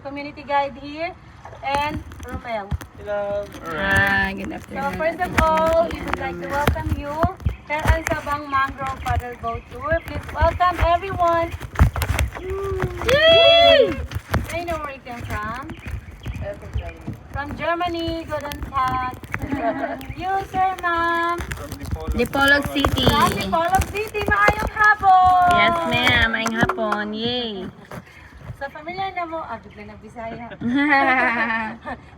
Community guide here, and Romel. Hello. Good So afternoon. first of all, we would like to welcome you to Al Sabang Mangrove Paddle Boat Tour. Please welcome everyone. Yay! May know where you came from? From Germany. Guten Tag. You, sir, ma'am. Dipolog City. From Dipolog City. Maayong hapon. Yes, ma'am. Ayong hapon. Yay! So, familiar na mo. Bigla nag-Bisaya.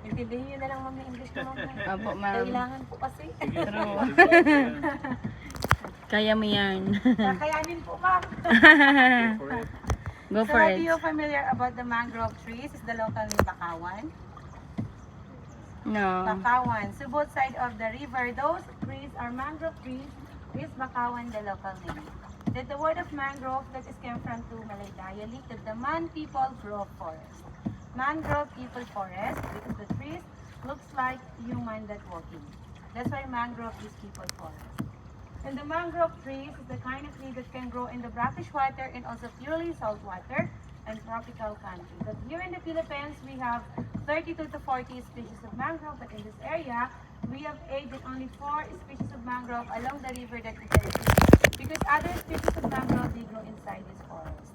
Intindihin nyo na lang, ma'am, yung English ko, ma'am. Opo, ma'am. Kailangan po kasi. Kaya mo yan. Kakayanin po, ma'am. Go So, for are it. you familiar about the mangrove trees? It's the local name Bakawan. No. Bakawan. So, both side of the river, those trees are mangrove trees. Is Bakawan the local name? That the word of mangrove that is came from two Malay dialect that the man people grow forest. Mangrove people forest because the trees looks like human that walking. That's why mangrove is people forest. And the mangrove trees is the kind of tree that can grow in the brackish water and also purely salt water and tropical country. But here in the Philippines, we have 32 to 40 species of mangrove, but in this area, we have 8 and only 4 species of mangrove along the river that is very deep. Because other species of mangrove, they grow inside this forest.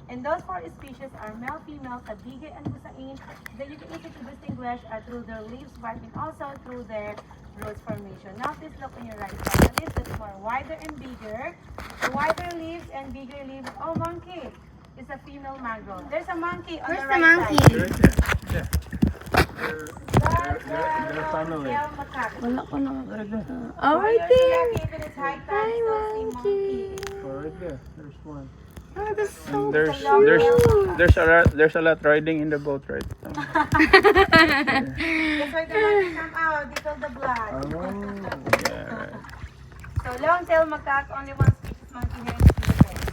And those 4 species are male, female, kabige, and busain that you can easily distinguish through their leaves, bark, and also through their roots formation. Now please look on your right side. The leaves that's more wider and bigger. The wider leaves and bigger leaves. Oh, monkey is a female mangrove. There's a monkey on Where's the the right monkey? side. That's They're family. male macaque. Wala ko na. Oh, Oh, right there. Even it's high Hi, tide, still see monkey. monkey. Oh, right there. There's one. Oh, that's so There's cute. there's a lot riding in the boat, right? That's why the monkey come out. They feel the blood. Yeah. So long-tailed macaque, only one species monkey here in the Philippines.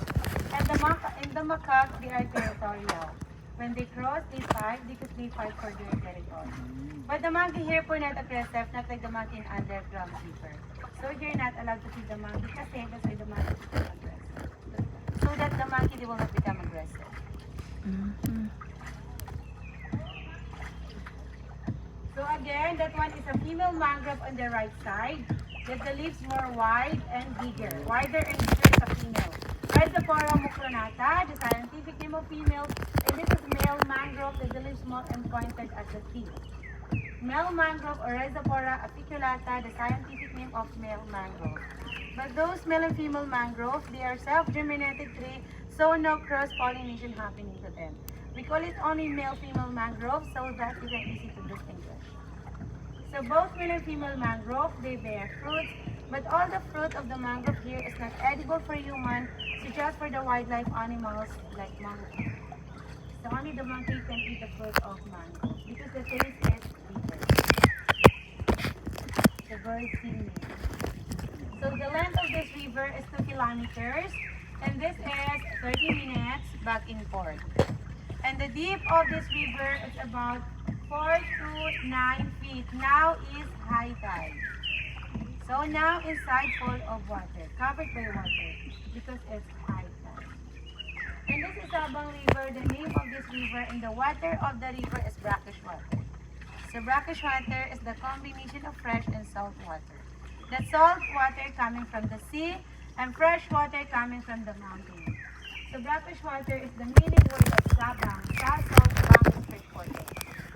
And the macaque, they are territorial. When they cross, they fight because they fight for their territory. But the monkey here po not aggressive, not like the monkey in underground river. So you're not allowed to feed the monkey kasi that's why the monkey become aggressive. So that the monkey they will not become aggressive. So again, that one is a female mangrove on the right side. That the leaves more wide and bigger. Wider and bigger is a female. Rhizophora mucronata, the scientific name of female. And this is male mangrove that the leaves small and pointed at the tip. Male mangrove or Rhizophora apiculata, the scientific name of male mangrove. But those male and female mangrove, they are self-germinated tree, so no cross-pollination happening to them. We call it only male-female mangrove so that it is easy to distinguish. So both male and female mangrove, they bear fruits, but all the fruit of the mangrove here is not edible for human, so just for the wildlife animals like monkey. So only the monkey can eat the fruit of mangrove because the taste is bitter. The bird singing. So the length of this river is 2 kilometers, and this is 30 minutes back and forth. And the deep of this river is about 4 to 9 feet. Now is high tide. So now inside full of water, covered by water, because it's high tide. And this is Sabang River. The name of this river and the water of the river is brackish water. So brackish water is the combination of fresh and salt water. The salt water coming from the sea and fresh water coming from the mountain. So brackish water is the meaning word of Sabang. Salt, Sabang is fresh water.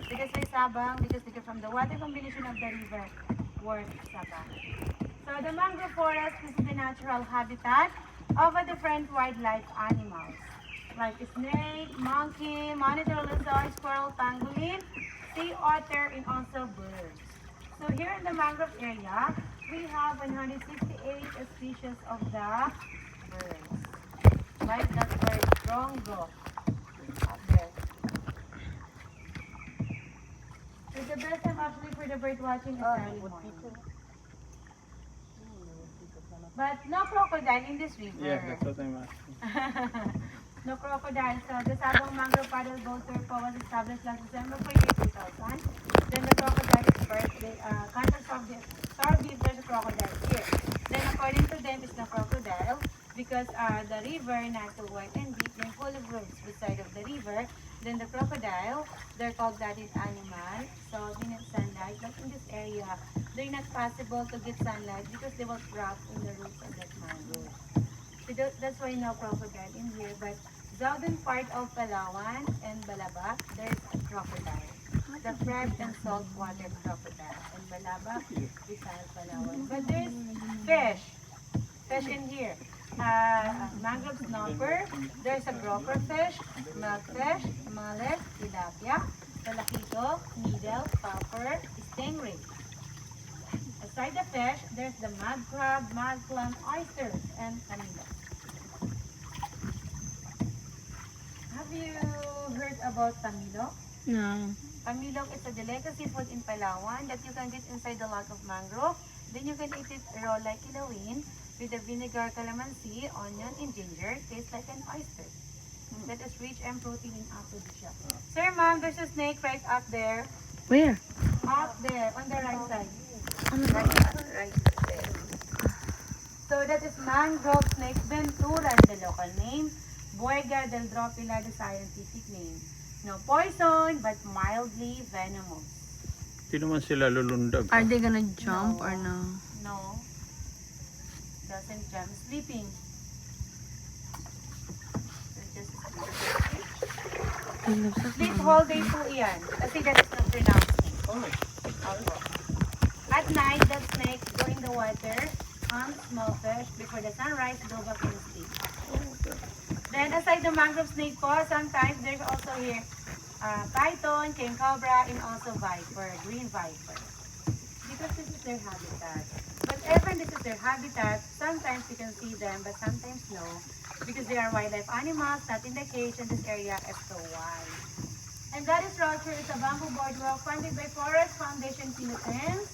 Because say Sabang, because they get from the water combination of the river, word Sabang. So the mangrove forest is the natural habitat of a different wildlife animals. Like snake, monkey, monitor lizard, squirrel, pangolin, sea otter, and also birds. So here in the mangrove area, we have 168 species of the birds. Like that bird, rongo, up there. So the best time actually for the bird watching is early morning. But no crocodile in this river. Yeah, that's what I'm asking. No crocodile. So the Sabang Mangrove Paddle Boat Tour po was established last December for year 2000. Then the crocodile is first. Can't solve if there's a crocodile here. Then according to them, it's no crocodile because the river not too wide and deep and full of roots beside of the river. Then the crocodile, they're cold-blooded animal, so they need sunlight. But in this area, they're not possible to get sunlight because they will drop in the roots of that mangrove. So that's why no crocodile in here. But southern part of Palawan and Balabac, there's a crocodile. The fresh and saltwater crocodile. And Balabac, Rizal, Palawan. But there's fish. Fish in here. Mangrove snapper. There's a grouper fish, milkfish, mullet, tilapia, talakito, needle, popper, stingray. Aside the fish, there's the mud crab, mud clam, oysters, and kanila. Have you heard about tamilok? No. Tamilok is a delicacy food in Palawan that you can get inside the lot of mangrove. Then you can eat it raw like kilawin with the vinegar, calamansi, onion, and ginger. Tastes like an oyster. That is rich and protein in aphrodisiac. Sir, ma'am, there's a snake right up there. Where? Up there, on the right side. Ano ba? Right there. So that is mangrove snake ventura, the local name. Boyga del Dropila, the scientific name. No poison, but mildly venomous. Hindi naman sila lulundag. Are they gonna jump or no? No. Doesn't jump. Sleeping. They're just They love sleep whole day po yan. Kasi that is not pronouncing. At night, the snake go in the water, hunt small fish before the sunrise, go back and sleep. Then aside the mangrove snake po, sometimes there's also here python, king cobra, and also viper, green viper. Because this is their habitat. But even this is their habitat, sometimes you can see them, but sometimes no. Because they are wildlife animals, not in the cage, and this area is so wide. And that is Roger, it's a bamboo boardwalk funded by Forest Foundation Philippines.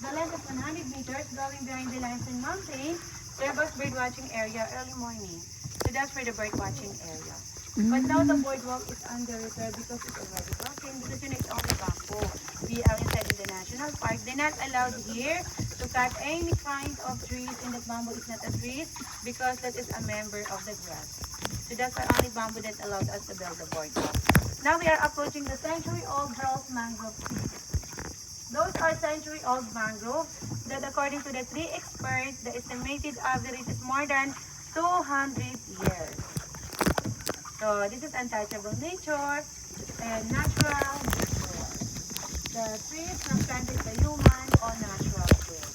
The length is 100 meters, going behind the limestone mountain, serve as bird watching area early morning. So that's for the bird watching area. But now the boardwalk is under repair because it's already broken. Because you know it's only bamboo. We are inside in the national park. They're not allowed here to cut any kind of trees, and that bamboo is not a tree because that is a member of the grass. So that's why only bamboo that allowed us to build the boardwalk. Now we are approaching the century-old Charles mangrove trees. Those are century-old mangrove that according to the tree experts, the estimated average is more than 200 years. So this is untouchable nature and natural nature. The trees not planted by human or natural way.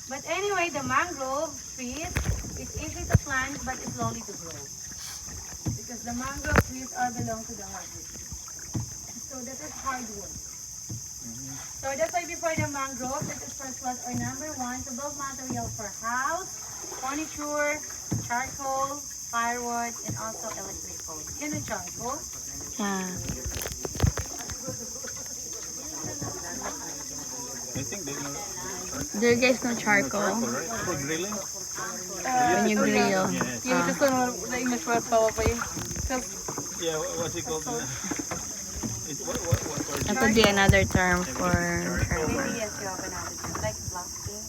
But anyway, the mangrove trees is easy to plant but it's slowly to grow. Because the mangrove trees are belong to the hardwood. So that is hardwood. So that's why before the mangrove, that is first was our number one to build material for house, furniture, charcoal, firewood, and also electric poles. You know charcoal? Yeah. I think they know. Do you guys know charcoal? Right? For grilling? When you grill. Yes. You just don't know the English word probably. Because Yeah, what's it called? What word? That could be another term for Maybe charcoal. yes, you have another one, like blasting.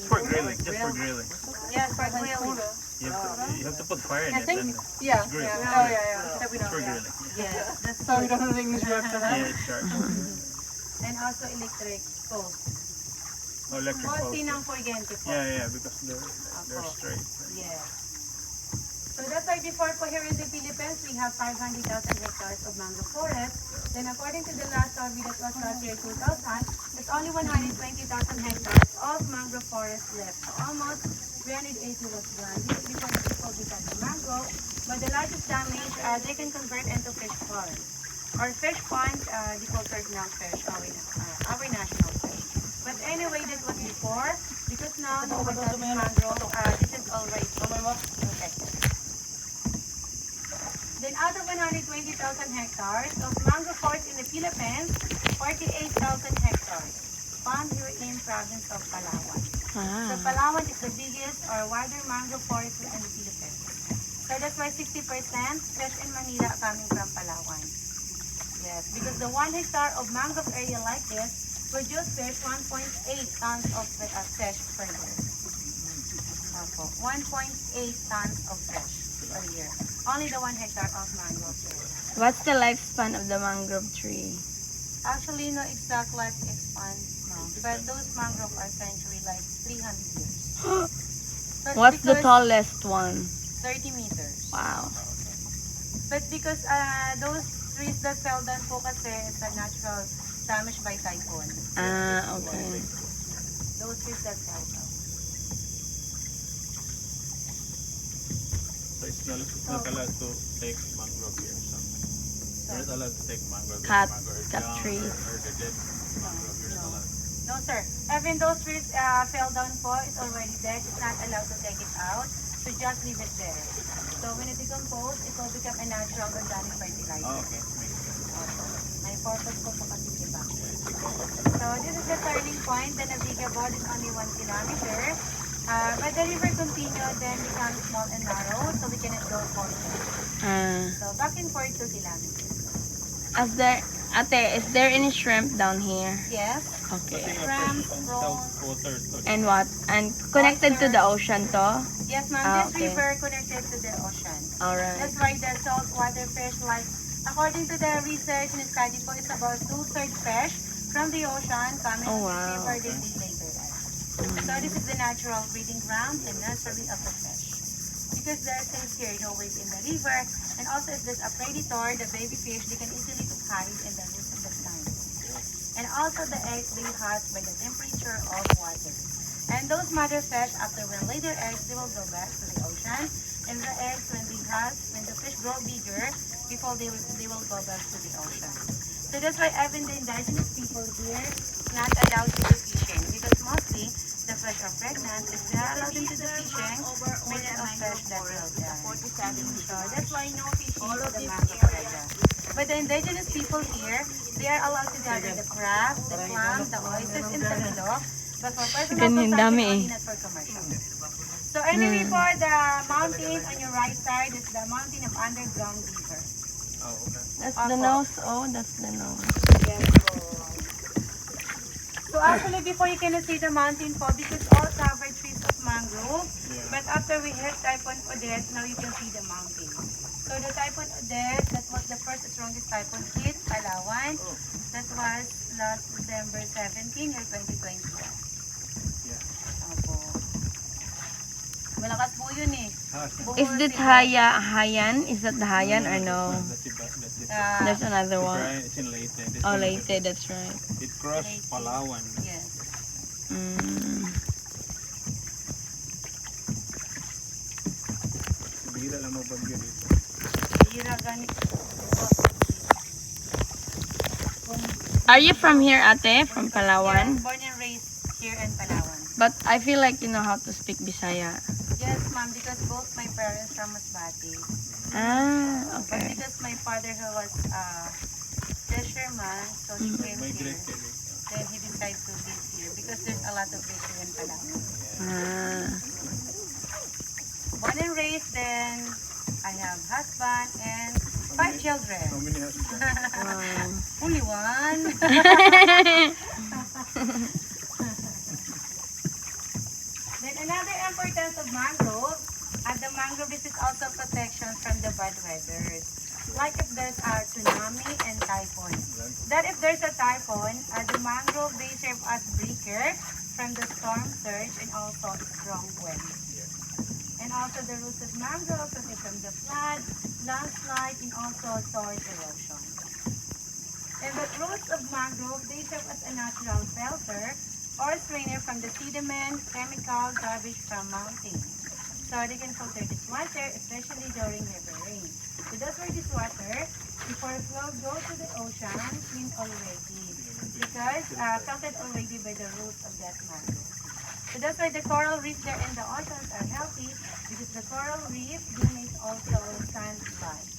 For grilling, just for grilling. Yes, for grilling. You have to put fire in I it. think, And yeah. grill. Oh, yeah. That we know, for yeah. grilling. Yes, that's So we don't know the English word for that. Yeah, it's charcoal. and also electric poles. Oh, electric Mostly poles. ng kuryente po. Yeah, because they're Opo. straight. Yes. So that's why before po here in the Philippines, we have 500,000 hectares of mangrove forest. Then according to the last survey that was last year 2000, there's only 120,000 hectares of mangrove forest left. So almost 380 was gone. This is before the people become the mangrove. But the largest damage, they can convert into fish ponds. Or fish pond, they call now fish, our national fish. But anyway, that was before. Because now, the mangrove, this is already. Okay. Then out of 120,000 hectares of mangrove forest in the Philippines, 48,000 hectares found here in province of Palawan. So Ah. Palawan is the biggest or wider mangrove forest in the Philippines. So that's why 60% fish in Manila coming from Palawan. Yes, because the 1 hectare of mangrove area like this produce fish 1.8 tons of fish per year. Opo, 1.8 tons of fish. per year. Only the 1 hectare of mangrove area. What's the lifespan of the mangrove tree? Actually, no exact life expand, no. But those mangrove are century like 300 years. But What's the because tallest one? 30 meters. Wow. But because those trees that fell down po kasi it's a natural damage by typhoon. Ah, okay. Those trees that fell down. So it's not allowed to take mangrove here. So we're not allowed to take mangrove. Cut- mangrove is cut down, trees. Or the dead mangrove here is No. allowed. No, sir. Even those trees fell down po, it's already dead. It's not allowed to take it out. So just leave it there. So when it decomposes, it will become a natural organic fertilizer. Oh, okay. Makes sense. My purpose po po kasi diba? Yeah, it's ecology. So this is the turning point. The navigable is only 1 kilometer. But the river continues, then becomes small and narrow, so we cannot go further. So back and forth 2 kilometers. Ate, is there any shrimp down here? Yes. Okay. Crabs, South prawns. water. And what? And connected to the ocean to? Yes, ma'am. Ah, This okay. river connected to the ocean. Alright. That's why the saltwater fish, like, according to the research and study po, it's about 2/3 fish from the ocean coming Oh, to wow. the river they later So this is the natural breeding ground and nursery of the fish. Because they're safe here, no weight in the river, and also if there's a predator, the baby fish, they can easily hide in the roots of the plant. And also the eggs, they hatch by the temperature of water. And those mother fish, after when lay their eggs, they will go back to the ocean. And the eggs, when they hatch, when the fish grow bigger, before they will go back to the ocean. So that's why even the indigenous people here not allowed to do fishing because mostly the fish are pregnant. If they are allowed into the fishing, millions of fish that will die. So that's why no fishing in the mangrove area. But the indigenous people here, they are allowed to gather the crab, the clam, the oysters, and the bilog. But for personal Ganyan, consumption, dami only not for commercial. So anyway, for the mountain on your right side is the mountain of underground river. Oh, okay. That's the nose. Oh, that's the nose. So actually, before you cannot see the mountain po because all covered trees of mangrove. Yeah. But after we hit Typhoon Odette, now you can see the mountain. So the Typhoon Odette, that was the first strongest typhoon hit Palawan. That was last December 17, year 2021. Yeah. Opo. Malakas po yun eh. Is it Hayan? Is that the Hayan or no? That's it. There's another one. Right, it's in Leyte. This Oh, one is- Leyte, that's right. It crossed Leyte. Palawan. Yes. Bira lang mo bagyo dito. Hira ganit. Are you from here, ate? From Yes, Palawan? born and raised here in Palawan. But I feel like you know how to speak Bisaya. Yes, ma'am, because both my parents from Masbate. Ah, But okay. because my father who was fisherman, so he came here. Migrated. Then he decided to live here because there's a lot of fish in Palawan. Ah, Born and raised, then I have husband and 5 children. How many husbands? wow. Only one. Then another importance of mangrove, the mangrove is also protection from the bad weathers. Like if there's a tsunami and typhoon. That if there's a typhoon, the mangrove they serve as breaker from the storm surge and also strong winds. And also the roots of mangrove protect from the flood, landslide, and also soil erosion. And the roots of mangrove, they serve as a natural filter or strainer from the sediment, chemical, garbage from mountains. So they can filter this water, especially during heavy rain. So that's why this water, before it will go to the ocean, clean already. Because filtered already by the roots of that mangrove. So that's why the coral reefs there in the oceans are healthy because the coral reef donates also sandbars.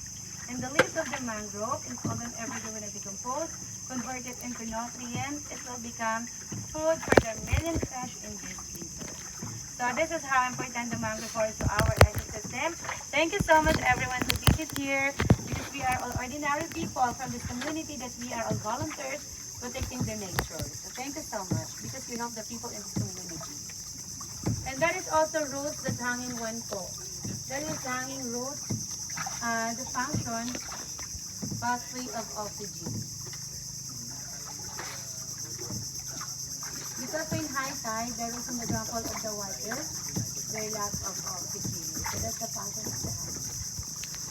And the leaves of the mangrove, if fallen ever when it decompose, converted into nutrients, it will become food for the million fish in this river. So this is how important the mangrove is to our ecosystem. Thank you so much everyone who visit here because we are all ordinary people from this community that we are all volunteers protecting the nature. So thank you so much because we help the people in this community. And that is also roots that hang in one pole. There is hanging root. The function, pathway of oxygen. Because in high tide, there is in the downfall of the water, very lack of oxygen. So that's the function of the heart.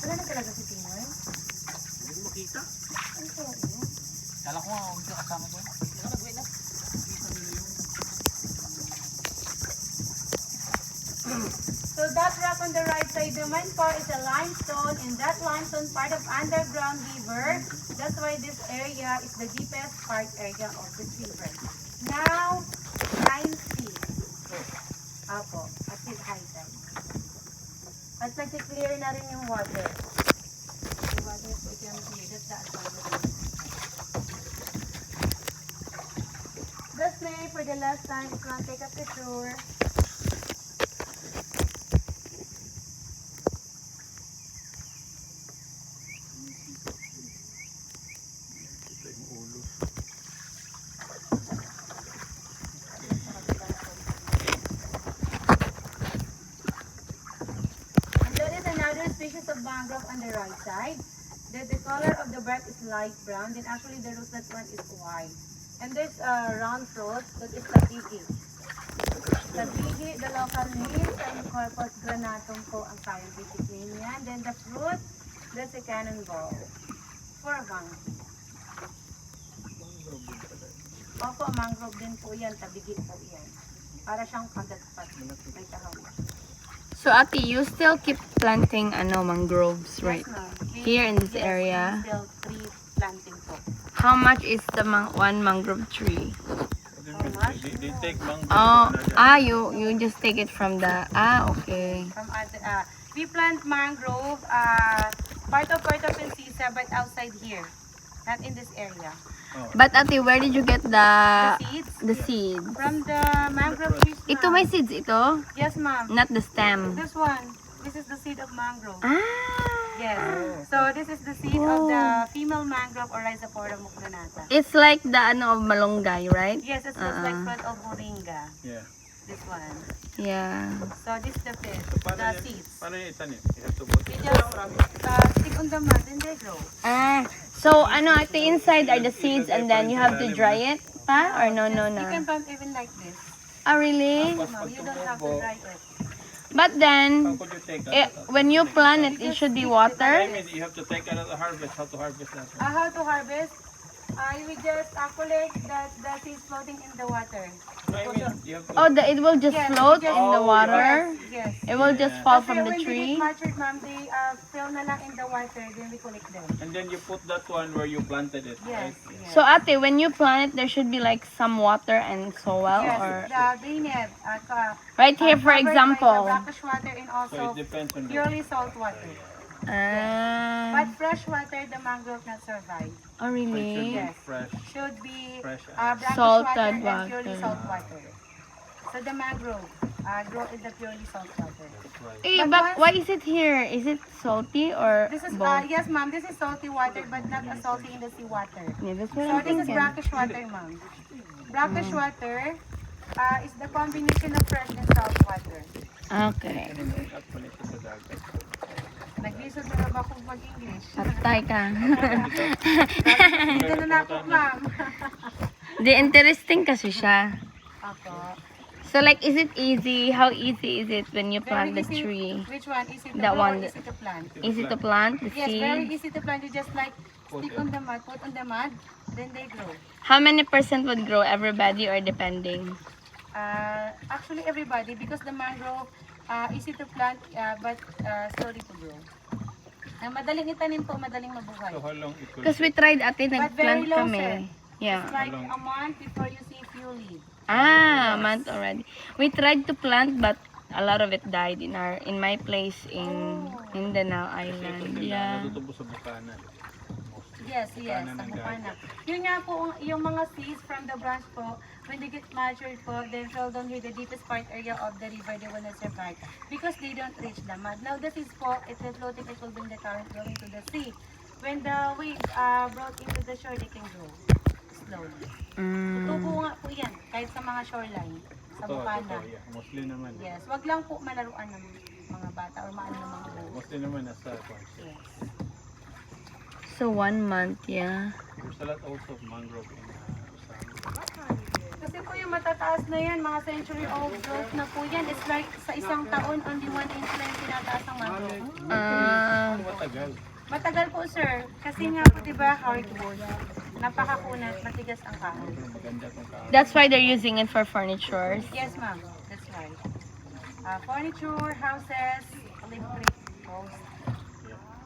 Wala na talaga si Tinoy? Hindi mo makita. Ano kaya yun? Kala ko nga, hindi ka kasama ko. Nag-wait na. So that rock on the right side naman po is a limestone, and that limestone part of underground river. That's why this area is the deepest part area of this river. Now, 9 feet. Apo, at this high tide. At nag-clear na rin yung water. The water is becoming clear. That's the advantage. Thus, may for the last time, if you want to take a picture. Ito yung ulo. And there is another species of mangrove on the right side. The color of the bark is light brown. Then actually the root that one is white. And there's a round fruit that is tabigi. Tabigi, the local name, and Corpus granatum po ang scientific name niya. Then the fruit, that's a cannonball. For monkey. Opo, mangrove din po yan. Tabigi po yan. Para siyang pagatpat. May tahawin. So ate, you still keep planting mangroves, right? Yes, ma'am. Here in this Yes, area. we still tree planting po. How much is the one mangrove tree? They take mango. You just take it from the, okay. From we plant mangrove, part of Princesa, but outside here, not in this area. Oh. But ate, where did you get The the seeds seeds? from the mangrove trees. Ito may seeds ito? Yes, ma'am. Not the stem. This one. This is the seed of mangrove. Ah. Yes. So this is the seed of the female mangrove or Rhizophora mucronata. It's like the of malunggay, right? Yes, it looks like fruit of moringa. Yeah. This one. Yeah. So this is the fish, So, paano the yan? seeds. Paano yung itanim? You have to put We it. just stick on the mud and they grow. So at the inside are the seeds and then you have to dry it pa? Or no? You can plant even like this. Ah, really? Ma'am, you don't have to dry it. But How then, could you take that? when you plant it, it should be water? I mean, you have to take out of the harvest. How to harvest that one? How to harvest? You will just collect the seeds floating in the water. No, I mean, you have to. Oh, it will just Yes, float just- in the water? Yes. It will just fall Kasi from the when they tree? get matured, ma'am, they fill na lang in the water, then we collect them. And then you put that one where you planted it, Yes. right? Yes. So ate, when you plant it, there should be like some water and soil? Yes, Or the greenhead. right here, for Covered by the example? brackish water and So also it depends on the. purely salt water. Ah. But fresh water, the mangrove not survive. Oh, So it should really? be Yes. fresh. Should be Fresh, brackish Salted water and purely water. salt water. So the mangrove grow in the purely salt water. That's right. Eh, But but once- why is it here? Is it salty or This is both? yes, ma'am. This is salty water, but not as salty in the sea water. Yeah, that's what So I'm this is thinking. brackish water, ma'am. Brackish water is the combination of fresh and salt water. Okay. And then actually ito sa dagat. Nag-research na ba kung mag-English? Patay ka. Ganun na po, ma'am. Di, interesting kasi siya. Ako. So like, is it easy? How easy is it when you Very plant the easy. tree? Which one? Easy to That grow one. or easy to plant? Easy to plant, the Yes, very seed? easy to plant. You just like stick on the mud, put on the mud, then they grow. How many percent would grow? Everybody or depending? Actually, everybody, because the mangrove, easy to plant, but slowly to grow. Madaling itanim po, madaling mabuhay. So how long it will Because we tried ate, But very nag-plant low, kami. sir. Yeah. It's like a month before you see few leaves. Ah, a month already. We tried to plant but a lot of it died in my place in Mindanao Island. Yeah. natutubo sa Bukana. Yes, yes, sa Bukana. Yun nga po, yung mga seeds from the branch po, when they get matured po, they fell down here, the deepest part area of the river, they will not survive. Because they don't reach the mud. Now the seeds po, it will floating, it will bring the current going to the sea. When the waves brought into the shore, they can grow slowly. Tutubo nga po yan, kahit sa mga shoreline, sa Ito, Bukana. yeah. Mostly naman. Yes, wag lang po malaruan naman. mga bata or maano ng mga buo. Mostly naman nasa kwan. Yes. So 1 month, yeah. There's a lot also of mangrove in Usama. Kasi po yung matataas na yan, mga century old growth na po yan. It's like sa isang taon, only 1 inch lang yung tinataas ng mangrove. Matagal. Matagal po sir, kasi nga po diba hardwood. Napakakunat, matigas ang kahoy. Maganda tong kahoy. That's why they're using it for furnitures. Yes ma'am, that's right. Furniture, houses, electric poles.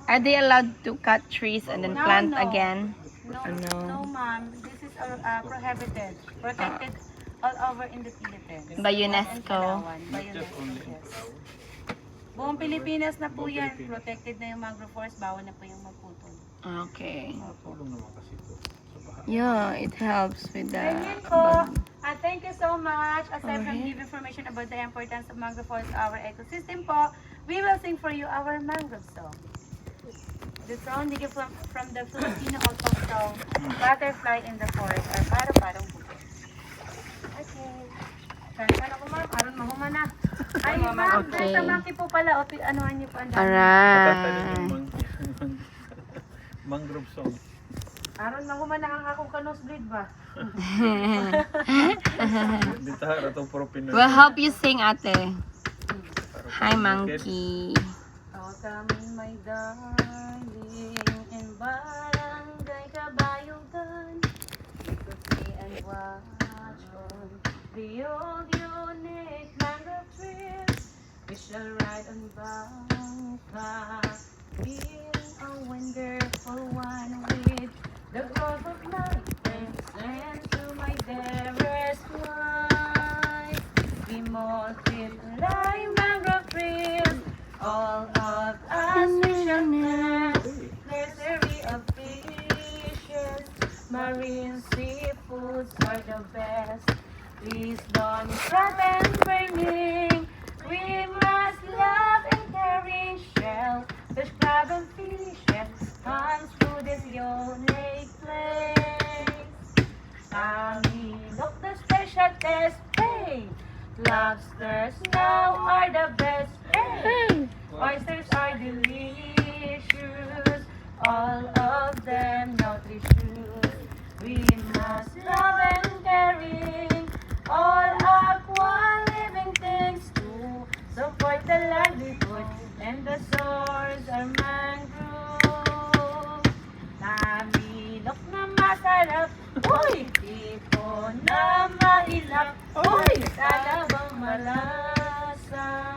Are they allowed to cut trees and then No, plant no. again? No, No. no ma'am, this is prohibited, protected all over in the Philippines. By And UNESCO. Palawan, by Not just UNESCO, only in yes. Palawan. Buong Pilipinas na po Buong yan, Pilipinas. protected na yung mangrove forest, bawal na po yung magputol. Okay. Tulong naman kasi ito sa bahay. Yeah, it helps with the Ganyan po. bug. Thank you so much. Aside from Okay. giving information about the importance of mangrove forest to our ecosystem po, we will sing for you our mangrove song. The song they give from the Filipino folk song, Butterfly in the Forest, or Paro-Parong Bukid. Okay. Saan ako ma'am? Aron mahuma na. Ay ma'am, Okay. sa Maki po pala. O, anuhan niyo po ang dami. Kakanta din yung Alright. mangrove song. Aron mahuma na ang akong ka-nosebleed ba? Dito hara to puro Pinoy. We'll help you sing, ate. Hi, monkey. Oh, kami may darling in barangay Kabayugan. We could see and watch on the old unique mangrove trees. We shall ride on Bangka, being a wonderful one with the growth of mountains and to my dearest wife. We multiply mangrove trees, all of us we shall have nursery of fishes, marine seafoods are the best. Please don't stop and burning. We must love and caring shell, fish, crab and fishes comes through this unique place. Kami look the special test, hey! Lobsters now are the best, hey! Oysters are delicious, all of them nutritious. We must love and caring all aqua living things to support the livelihood and the source of mangrove. Namilok na masarap, uy! Tipo na mailap, uy! Talabang malasa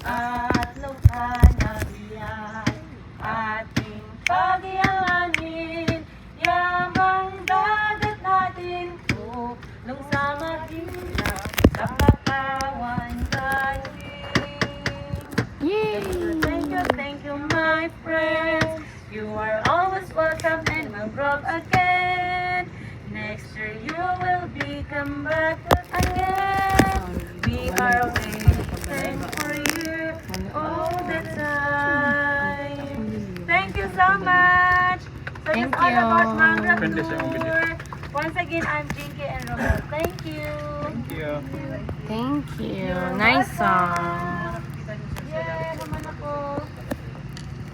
at lupa na biyay. Ating pagyayanin, yamang dagat natin, tulong sa mahirap, kapakawan galing. Yay! Thank you, my friends. You are always welcome and mangrove again. Next year you will be come back again. We are waiting for you all the time. Thank you so much. So Thank it's all you. about mangrove Depende sa iyong tour. Once again, I'm Jinky and Romel. Thank you. Thank you. Thank you. Nice song. Yeah, naman ako.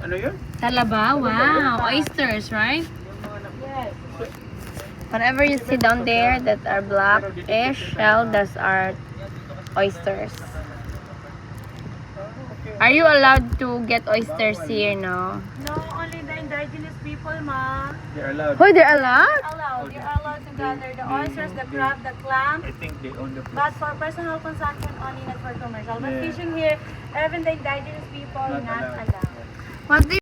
Ano yun? Talaba, wow. Oysters, right? Yes. Whatever you see down there that are blackish shell, those are oysters. Are you allowed to get oysters here, no? No, only the indigenous people, ma. They're allowed. Oh, they're allowed? Allowed. You're allowed to gather the oysters, the crab, the clam. I think they own the place. But for personal consumption only, not for commercial. But Yeah. fishing here, even the indigenous people, Not not allowed. allowed. What do